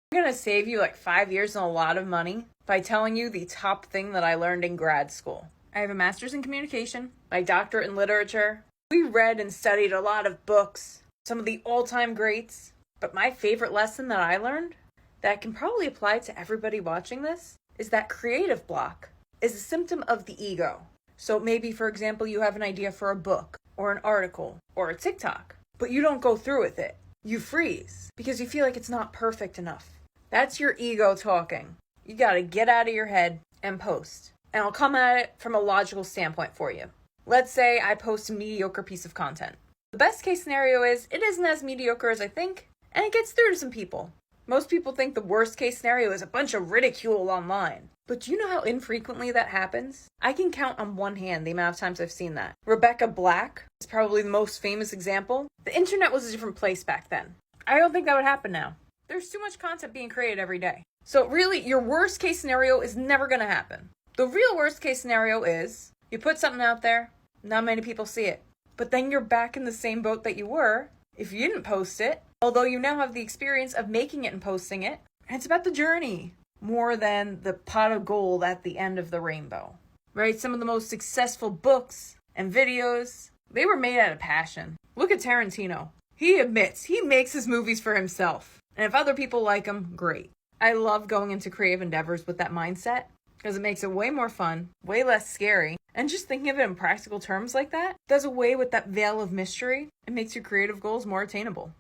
I'm gonna save you like 5 years and a lot of money by telling you the top thing that I learned in grad school. I have a master's in communication, my doctorate in literature. We read and studied a lot of books, some of the all-time greats. But my favorite lesson that I learned, that can probably apply to everybody watching this, is that creative block is a symptom of the ego. So maybe, for example, you have an idea for a book, or an article, or a TikTok, but you don't go through with it. You freeze because you feel like it's not perfect enough. That's your ego talking. You gotta get out of your head and post. And I'll come at it from a logical standpoint for you. Let's say I post a mediocre piece of content. The best case scenario is it isn't as mediocre as I think, and it gets through to some people. Most people think the worst case scenario is a bunch of ridicule online. But do you know how infrequently that happens? I can count on one hand the amount of times I've seen that. Rebecca Black is probably the most famous example. The internet was a different place back then. I don't think that would happen now. There's too much content being created every day. So really, your worst case scenario is never going to happen. The real worst case scenario is you put something out there, not many people see it. But then you're back in the same boat that you were if you didn't post it, although you now have the experience of making it and posting it. And it's about the journey more than the pot of gold at the end of the rainbow, right? Some of the most successful books and videos, they were made out of passion. Look at Tarantino. He admits he makes his movies for himself. And if other people like them, great. I love going into creative endeavors with that mindset because it makes it way more fun, way less scary. And just thinking of it in practical terms like that does away with that veil of mystery and makes your creative goals more attainable.